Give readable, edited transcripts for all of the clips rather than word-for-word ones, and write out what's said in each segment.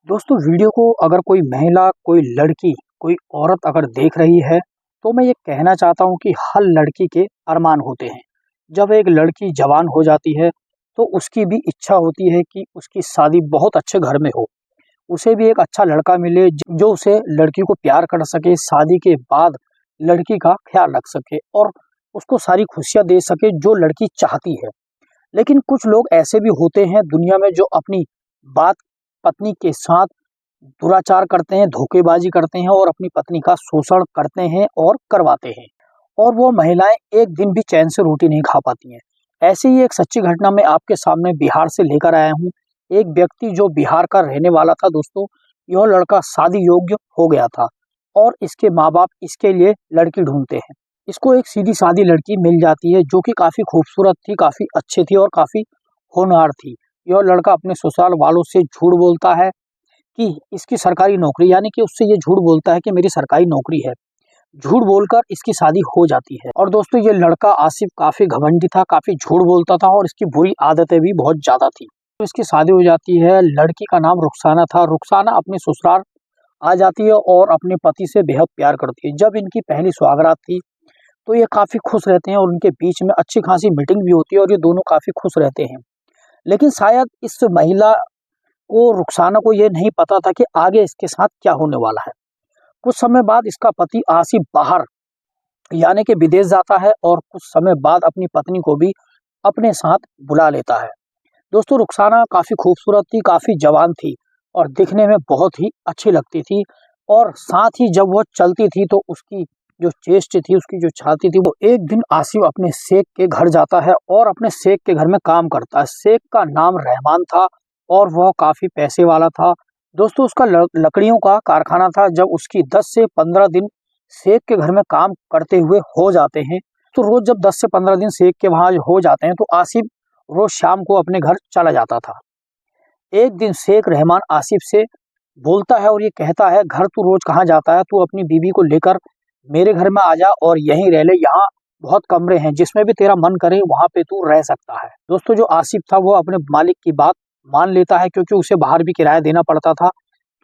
दोस्तों वीडियो को अगर कोई महिला, कोई लड़की, कोई औरत अगर देख रही है तो मैं ये कहना चाहता हूँ कि हर लड़की के अरमान होते हैं। जब एक लड़की जवान हो जाती है तो उसकी भी इच्छा होती है कि उसकी शादी बहुत अच्छे घर में हो। उसे भी एक अच्छा लड़का मिले जो उसे लड़की को प्यार कर सके, शादी के बाद लड़की का ख्याल रख सके और उसको सारी खुशियाँ दे सके जो लड़की चाहती है। लेकिन कुछ लोग ऐसे भी होते हैं दुनिया में जो अपनी बात पत्नी के साथ दुराचार करते हैं, धोखेबाजी करते हैं और अपनी पत्नी का शोषण करते हैं और करवाते हैं। और वो महिलाएं एक दिन भी चैन से रोटी नहीं खा पाती हैं। ऐसी ही एक सच्ची घटना मैं आपके सामने बिहार से लेकर आया हूँ। एक व्यक्ति जो बिहार का रहने वाला था दोस्तों, यह लड़का शादी योग्य हो गया था और इसके माँ बाप इसके लिए लड़की ढूंढते हैं। इसको एक सीधी सादी लड़की मिल जाती है जो कि काफ़ी खूबसूरत थी, काफ़ी अच्छी थी और काफ़ी होनहार थी। यह लड़का अपने ससुराल वालों से झूठ बोलता है कि इसकी सरकारी नौकरी, यानी कि उससे ये झूठ बोलता है कि मेरी सरकारी नौकरी है। झूठ बोलकर इसकी शादी हो जाती है। और दोस्तों ये लड़का आसिफ काफ़ी घमंडी था, काफ़ी झूठ बोलता था और इसकी बुरी आदतें भी बहुत ज़्यादा थी। तो इसकी शादी हो जाती है। लड़की का नाम रुखसाना था। रुखसाना अपने ससुराल आ जाती है और अपने पति से बेहद प्यार करती है। जब इनकी पहली सुहागरात थी तो ये काफ़ी खुश रहते हैं और उनके बीच में अच्छी खासी मीटिंग भी होती है और ये दोनों काफ़ी खुश रहते हैं। लेकिन शायद इस महिला को, रुखसाना को, ये नहीं पता था कि आगे इसके साथ क्या होने वाला है। कुछ समय बाद इसका पति आसिफ बाहर यानी कि विदेश जाता है और कुछ समय बाद अपनी पत्नी को भी अपने साथ बुला लेता है। दोस्तों रुखसाना काफ़ी खूबसूरत थी, काफ़ी जवान थी और दिखने में बहुत ही अच्छी लगती थी। और साथ ही जब वह चलती थी तो उसकी जो चेस्ट थी, उसकी जो छाती थी, वो एक दिन आसिफ अपने शेख के घर जाता है और अपने शेख के घर में काम करता है। शेख का नाम रहमान था और वह काफ़ी पैसे वाला था। दोस्तों उसका लकड़ियों का कारखाना था। जब उसकी 10 से 15 दिन शेख के घर में काम करते हुए हो जाते हैं तो रोज जब 10 से 15 दिन शेख के वहाँ हो जाते हैं तो आसिफ रोज शाम को अपने घर चला जाता था। एक दिन शेख रहमान आसिफ से बोलता है और ये कहता है, घर तू रोज कहाँ जाता है? तू अपनी बीवी को लेकर मेरे घर में आ जा और यहीं रह ले। यहाँ बहुत कमरे हैं, जिसमें भी तेरा मन करे वहां पे तू रह सकता है। दोस्तों जो आसिफ था वो अपने मालिक की बात मान लेता है क्योंकि उसे बाहर भी किराया देना पड़ता था।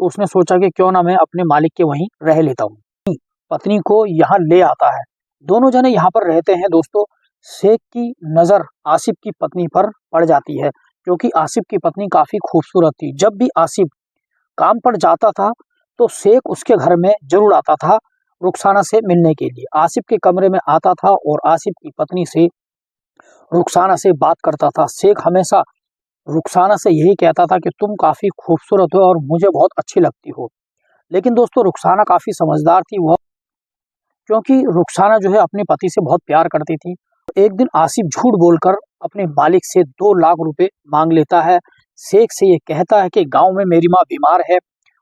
तो उसने सोचा कि क्यों ना मैं अपने मालिक के वहीं रह लेता हूँ। पत्नी को यहाँ ले आता है। दोनों जने यहाँ पर रहते हैं। दोस्तों शेख की नज़र आसिफ की पत्नी पर पड़ जाती है क्योंकि आसिफ की पत्नी काफ़ी खूबसूरत थी। जब भी आसिफ काम पर जाता था तो शेख उसके घर में जरूर आता था रुखसाना से मिलने के लिए। आसिफ के कमरे में आता था और आसिफ की पत्नी से, रुखसाना से बात करता था। शेख हमेशा रुखसाना से यही कहता था कि तुम काफ़ी खूबसूरत हो और मुझे बहुत अच्छी लगती हो। लेकिन दोस्तों रुखसाना काफ़ी समझदार थी वह, क्योंकि रुखसाना जो है अपने पति से बहुत प्यार करती थी। एक दिन आसिफ झूठ बोलकर अपने मालिक से 2 लाख रुपए मांग लेता है। शेख से ये कहता है कि गांव में मेरी माँ बीमार है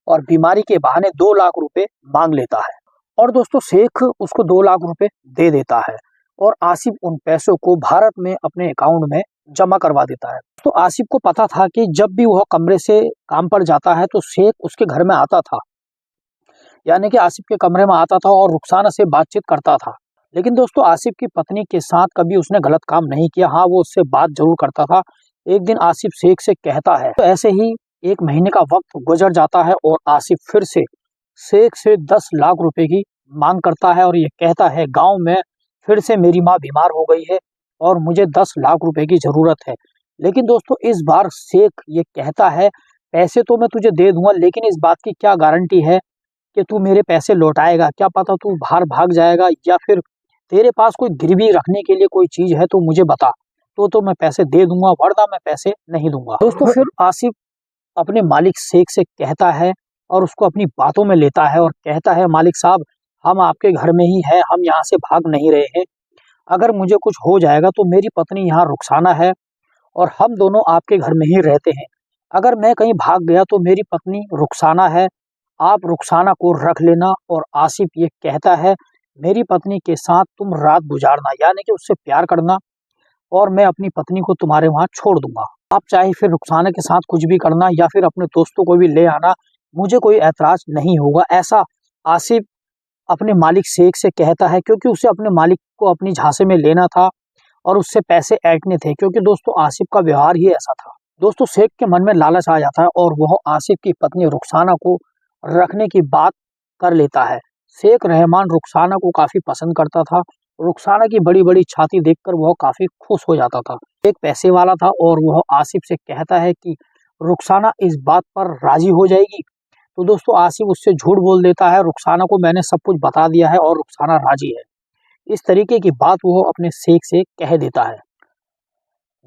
और बीमारी के बहाने 2 लाख रुपए मांग लेता है। और दोस्तों शेख उसको 2 लाख रुपए दे देता है और आसिफ उन पैसों को भारत में अपने अकाउंट में जमा करवा देता है। तो आसिफ को पता था कि जब भी वह कमरे से काम पर जाता है तो शेख उसके घर में आता था, यानी कि आसिफ के कमरे में आता था और रुखसाना से बातचीत करता था। लेकिन दोस्तों आसिफ की पत्नी के साथ कभी उसने गलत काम नहीं किया। हाँ, वो उससे बात जरूर करता था। एक दिन आसिफ शेख से कहता है, तो ऐसे ही 1 महीने का वक्त गुजर जाता है और आसिफ फिर से शेख से 10 लाख रुपए की मांग करता है और ये कहता है, गांव में फिर से मेरी माँ बीमार हो गई है और मुझे 10 लाख रुपए की जरूरत है। लेकिन दोस्तों इस बार शेख ये कहता है, पैसे तो मैं तुझे दे दूंगा, लेकिन इस बात की क्या गारंटी है कि तू मेरे पैसे लौटाएगा? क्या पता तू बाहर भाग जाएगा या फिर तेरे पास कोई गिरवी रखने के लिए कोई चीज है तो मुझे बता, तो मैं पैसे दे दूंगा, वरना मैं पैसे नहीं दूंगा। दोस्तों फिर आसिफ अपने मालिक शेख से कहता है और उसको अपनी बातों में लेता है और कहता है, मालिक साहब हम आपके घर में ही हैं, हम यहाँ से भाग नहीं रहे हैं। अगर मुझे कुछ हो जाएगा तो मेरी पत्नी यहाँ रुखसाना है और हम दोनों आपके घर में ही रहते हैं। अगर मैं कहीं भाग गया तो मेरी पत्नी रुखसाना है, आप रुखसाना को रख लेना। और आसिफ ये कहता है, मेरी पत्नी के साथ तुम रात गुजारना, यानी कि उससे प्यार करना, और मैं अपनी पत्नी को तुम्हारे वहाँ छोड़ दूंगा। आप चाहे फिर रुखसाना के साथ कुछ भी करना या फिर अपने दोस्तों को भी ले आना, मुझे कोई ऐतराज नहीं होगा। ऐसा आसिफ अपने मालिक शेख से कहता है क्योंकि उसे अपने मालिक को अपनी झांसे में लेना था और उससे पैसे ऐंठने थे, क्योंकि दोस्तों आसिफ का व्यवहार ही ऐसा था। दोस्तों शेख के मन में लालच आ जाता है और वह आसिफ की पत्नी रुखसाना को रखने की बात कर लेता है। शेख रहमान रुखसाना को काफी पसंद करता था। रुखसाना की बड़ी बड़ी छाती देखकर वह काफी खुश हो जाता था। एक पैसे वाला था और वह आसिफ से कहता है कि रुखसाना इस बात पर राजी हो जाएगी। तो दोस्तों आसिफ उससे झूठ बोल देता है, रुखसाना को मैंने सब कुछ बता दिया है और रुखसाना राजी है। इस तरीके की बात वो अपने शेख से कह देता है।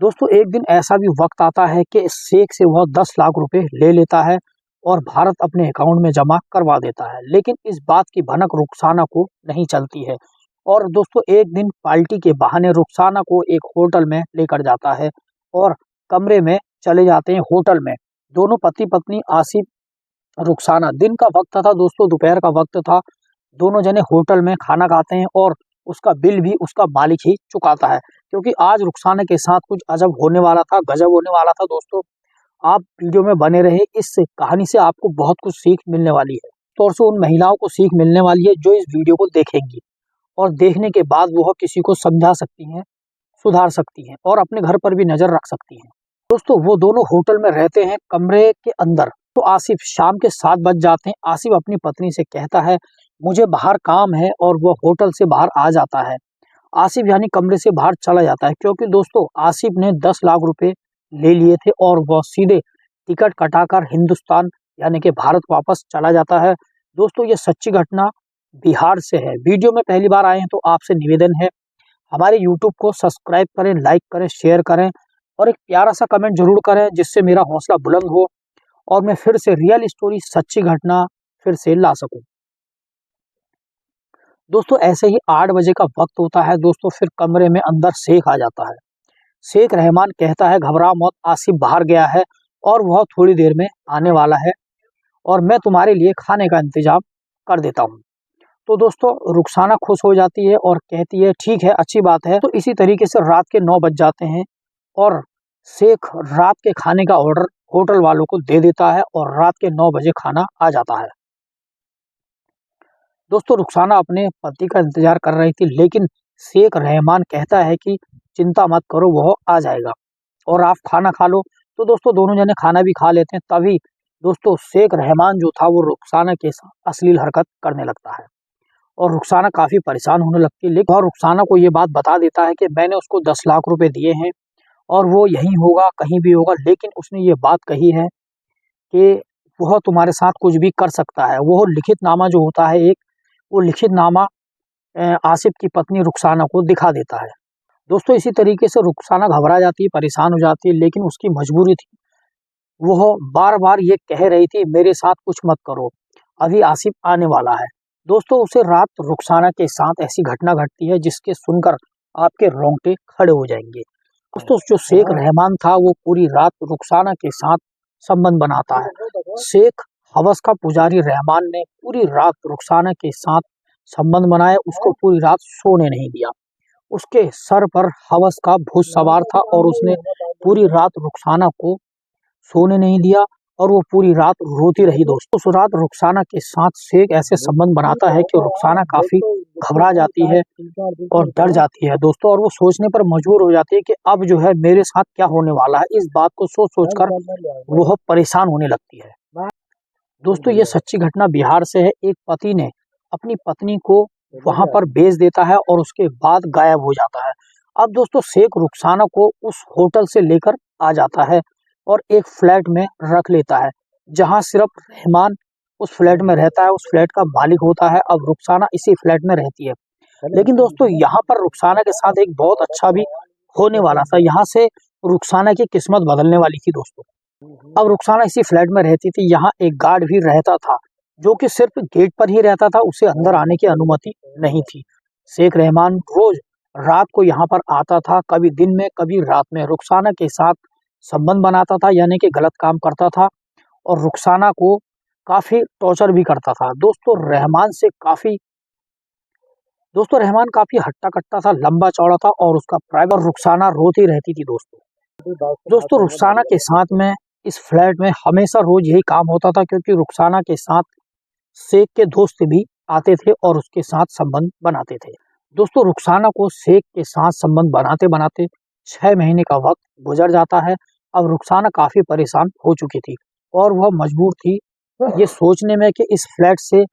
दोस्तों एक दिन ऐसा भी वक्त आता है कि शेख से वह 10 लाख रुपए ले लेता है और भारत अपने अकाउंट में जमा करवा देता है। लेकिन इस बात की भनक रुखसाना को नहीं चलती है और दोस्तों एक दिन पार्टी के बहाने रुखसाना को एक होटल में लेकर जाता है और कमरे में चले जाते हैं होटल में। दोनों पति पत्नी आसिफ रुखसाना, दिन का वक्त था दोस्तों, दोपहर का वक्त था। दोनों जने होटल में खाना खाते हैं और उसका बिल भी उसका मालिक ही चुकाता है, क्योंकि आज रुखसाना के साथ कुछ अजब होने वाला था, गजब होने वाला था। दोस्तों आप वीडियो में बने रहे, इस कहानी से आपको बहुत कुछ सीख मिलने वाली है। तो और से उन महिलाओं को सीख मिलने वाली है जो इस वीडियो को देखेंगी और देखने के बाद वह किसी को समझा सकती हैं, सुधार सकती हैं और अपने घर पर भी नजर रख सकती हैं। दोस्तों वो दोनों होटल में रहते हैं कमरे के अंदर। तो आसिफ, शाम के 7 बज जाते हैं। आसिफ अपनी पत्नी से कहता है मुझे बाहर काम है और वह होटल से बाहर आ जाता है। आसिफ यानी कमरे से बाहर चला जाता है, क्योंकि दोस्तों आसिफ ने 10 लाख रुपए ले लिए थे और वह सीधे टिकट कटाकर हिंदुस्तान यानी कि भारत वापस चला जाता है। दोस्तों ये सच्ची घटना बिहार से है। वीडियो में पहली बार आए हैं तो आपसे निवेदन है, हमारे यूट्यूब को सब्सक्राइब करें, लाइक करें, शेयर करें और एक प्यारा सा कमेंट जरूर करें, जिससे मेरा हौसला बुलंद हो और मैं फिर से रियल स्टोरी, सच्ची घटना फिर से ला सकूं। दोस्तों ऐसे ही 8 बजे का वक्त होता है दोस्तों, फिर कमरे में अंदर शेख आ जाता है। शेख रहमान कहता है घबरा मत, आसिफ बाहर गया है और वह थोड़ी देर में आने वाला है और मैं तुम्हारे लिए खाने का इंतजाम कर देता हूँ। तो दोस्तों रुखसाना खुश हो जाती है और कहती है ठीक है, अच्छी बात है। तो इसी तरीके से रात के 9 बज जाते हैं और शेख रात के खाने का ऑर्डर होटल वालों को दे देता है और रात के 9 बजे खाना आ जाता है। दोस्तों रुखसाना अपने पति का इंतजार कर रही थी, लेकिन शेख रहमान कहता है कि चिंता मत करो, वह आ जाएगा और आप खाना खा लो। तो दोस्तों दोनों जने खाना भी खा लेते हैं। तभी दोस्तों शेख रहमान जो था वो रुखसाना के साथ अश्लील हरकत करने लगता है और रुखसाना काफी परेशान होने लगती है। लेकिन वह रुखसाना को ये बात बता देता है कि मैंने उसको 10 लाख रुपए दिए हैं और वो यहीं होगा, कहीं भी होगा, लेकिन उसने ये बात कही है कि वह तुम्हारे साथ कुछ भी कर सकता है। वो लिखित नामा जो होता है एक, वो लिखित नामा आसिफ की पत्नी रुखसाना को दिखा देता है। दोस्तों इसी तरीके से रुखसाना घबरा जाती है, परेशान हो जाती है, लेकिन उसकी मजबूरी थी। वह बार बार ये कह रही थी मेरे साथ कुछ मत करो, अभी आसिफ आने वाला है। दोस्तों उसे रात रुखसाना के साथ ऐसी घटना घटती है जिसके सुनकर आपके रोंगटे खड़े हो जाएंगे। दोस्तों जो शेख रहमान था वो पूरी रात रुखसाना के साथ संबंध बनाता है। शेख हवस का पुजारी रहमान ने पूरी रात रुखसाना के साथ संबंध बनाया, उसको पूरी रात सोने नहीं दिया। उसके सर पर हवस का भूत सवार था और उसने पूरी रात रुखसाना को सोने नहीं दिया और वो पूरी रात रोती रही। दोस्तों उस रात रुखसाना के साथ शेख ऐसे संबंध बनाता है कि रुखसाना काफी घबरा जाती है और डर जाती है दोस्तों, और वो सोचने पर मजबूर हो जाती है कि अब जो है मेरे साथ क्या होने वाला है। इस बात को सोच सोच कर वो परेशान होने लगती है। दोस्तों ये सच्ची घटना बिहार से है। एक पति ने अपनी पत्नी को वहां पर भेज देता है और उसके बाद गायब हो जाता है। अब दोस्तों शेख रुखसाना को उस होटल से लेकर आ जाता है और एक फ्लैट में रख लेता है, जहां सिर्फ रहमान उस फ्लैट में रहता है, उस फ्लैट का मालिक होता है। अब रुखसाना इसी फ्लैट में रहती है। लेकिन दोस्तों यहाँ पर रुखसाना के साथ एक बहुत अच्छा भी होने वाला था। यहाँ से रुखसाना की किस्मत बदलने वाली थी दोस्तों। अब रुखसाना इसी फ्लैट में रहती थी। यहाँ एक गार्ड भी रहता था जो कि सिर्फ गेट पर ही रहता था, उसे अंदर आने की अनुमति नहीं थी। शेख रहमान रोज रात को यहाँ पर आता था, कभी दिन में कभी रात में। रुखसाना के साथ संबंध बनाता था, यानी कि गलत काम करता था और रुखसाना को काफी टॉर्चर भी करता था। रहमान काफी हट्टा कट्टा था, लंबा चौड़ा था और उसका प्राइवेट, रुखसाना रोती रहती थी दोस्तों रुखसाना के साथ में इस फ्लैट में हमेशा रोज यही काम होता था, क्योंकि रुखसाना के साथ शेख के दोस्त भी आते थे और उसके साथ संबंध बनाते थे। दोस्तों रुखसाना को शेख के साथ संबंध बनाते बनाते 6 महीने का वक्त गुजर जाता है अब रुखसाना काफ़ी परेशान हो चुकी थी और वह मजबूर थी ये सोचने में कि इस फ्लैट से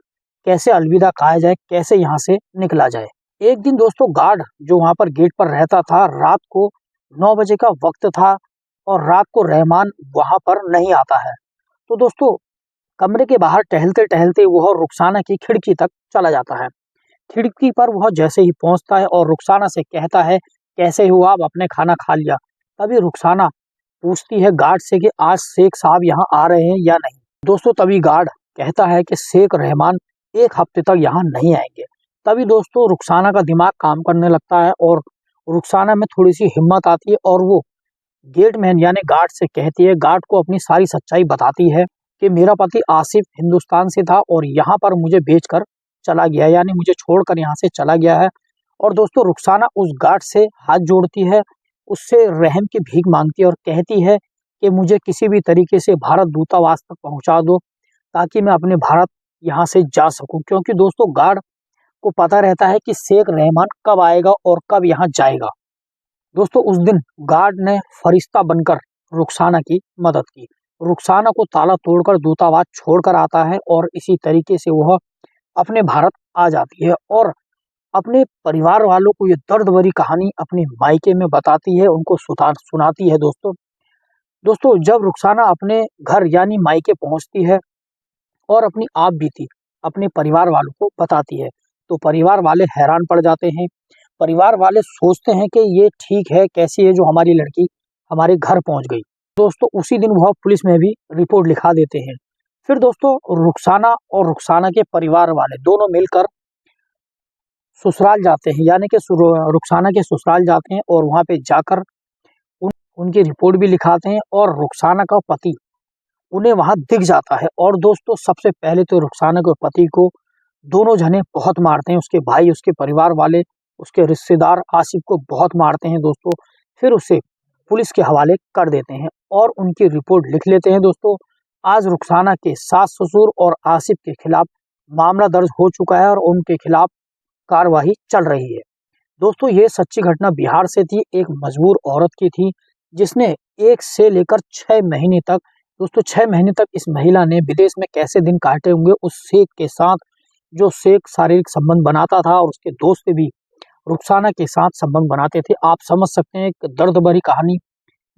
कैसे अलविदा कहा जाए, कैसे यहाँ से निकला जाए। एक दिन दोस्तों गार्ड जो वहाँ पर गेट पर रहता था, रात को 9 बजे का वक्त था और रात को रहमान वहाँ पर नहीं आता है। तो दोस्तों कमरे के बाहर टहलते-टहलते वह रुखसाना की खिड़की तक चला जाता है। खिड़की पर वह जैसे ही पहुँचता है और रुखसाना से कहता है, कैसे हो आप, आपने खाना खा लिया? तभी रुखसाना पूछती है गार्ड से कि आज शेख साहब यहाँ आ रहे हैं या नहीं? दोस्तों तभी गार्ड कहता है कि शेख रहमान 1 हफ्ते तक यहाँ नहीं आएंगे। तभी दोस्तों रुखसाना का दिमाग काम करने लगता है और रुखसाना में थोड़ी-सी हिम्मत आती है और वो गेटमैन यानी गार्ड से कहती है, गार्ड को अपनी सारी सच्चाई बताती है कि मेरा पति आसिफ हिंदुस्तान से था और यहाँ पर मुझे बेचकर चला गया, यानी मुझे छोड़कर यहाँ से चला गया है। और दोस्तों रुखसाना उस गार्ड से हाथ जोड़ती है, उससे रहम की भीख मांगती है और कहती है कि मुझे किसी भी तरीके से भारत दूतावास तक पहुँचा दो ताकि मैं अपने भारत यहाँ से जा सकूँ, क्योंकि दोस्तों गार्ड को पता रहता है कि शेख रहमान कब आएगा और कब यहाँ जाएगा। दोस्तों उस दिन गार्ड ने फरिश्ता बनकर रुखसाना की मदद की। रुखसाना को ताला तोड़कर दूतावास छोड़कर आता है और इसी तरीके से वह अपने भारत आ जाती है और अपने परिवार वालों को ये दर्द भरी कहानी अपने मायके में बताती है, उनको सुनाती है। दोस्तों जब रुखसाना अपने घर यानी मायके पहुंचती है और अपनी आप बीती अपने परिवार वालों को बताती है, तो परिवार वाले हैरान पड़ जाते हैं। परिवार वाले सोचते हैं कि ये ठीक है, कैसी है जो हमारी लड़की हमारे घर पहुंच गई। दोस्तों उसी दिन वह पुलिस में भी रिपोर्ट लिखा देते हैं। फिर दोस्तों रुखसाना और रुखसाना के परिवार वाले दोनों मिलकर ससुराल जाते हैं, यानी कि रुखसाना के ससुराल जाते हैं और वहाँ पे जाकर उनकी रिपोर्ट भी लिखाते हैं और रुखसाना का पति उन्हें वहाँ दिख जाता है। और दोस्तों सबसे पहले तो रुखसाना के पति को दोनों जने बहुत मारते हैं, उसके भाई, उसके परिवार वाले, उसके रिश्तेदार आसिफ को बहुत मारते हैं दोस्तों। फिर उसे पुलिस के हवाले कर देते हैं और उनकी रिपोर्ट लिख लेते हैं। दोस्तों आज रुखसाना के सास ससुर और आसिफ के खिलाफ मामला दर्ज हो चुका है और उनके खिलाफ कार्यवाही चल रही है। दोस्तों ये सच्ची घटना बिहार से थी, एक मजबूर औरत की थी जिसने 1 से लेकर 6 महीने तक, दोस्तों 6 महीने तक इस महिला ने विदेश में कैसे दिन काटे होंगे उस शेख के साथ, जो शेख शारीरिक संबंध बनाता था और उसके दोस्त भी रुखसाना के साथ संबंध बनाते थे। आप समझ सकते हैं कि दर्द भरी कहानी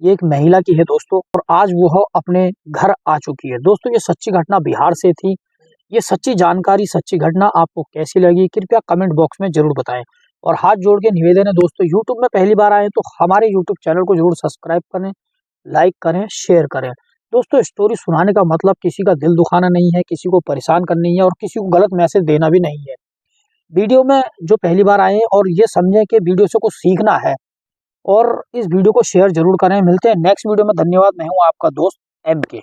ये एक महिला की है दोस्तों, और आज वो अपने घर आ चुकी है। दोस्तों ये सच्ची घटना बिहार से थी। ये सच्ची जानकारी, सच्ची घटना आपको कैसी लगी कृपया कमेंट बॉक्स में जरूर बताएं। और हाथ जोड़ के निवेदन है दोस्तों, यूट्यूब में पहली बार आए तो हमारे यूट्यूब चैनल को जरूर सब्सक्राइब करें, लाइक करें, शेयर करें। दोस्तों स्टोरी सुनाने का मतलब किसी का दिल दुखाना नहीं है, किसी को परेशान करना नहीं है और किसी को गलत मैसेज देना भी नहीं है। वीडियो में जो पहली बार आए हैं और ये समझें कि वीडियो से कुछ सीखना है और इस वीडियो को शेयर जरूर करें। मिलते हैं नेक्स्ट वीडियो में। धन्यवाद। मैं हूँ आपका दोस्त MK।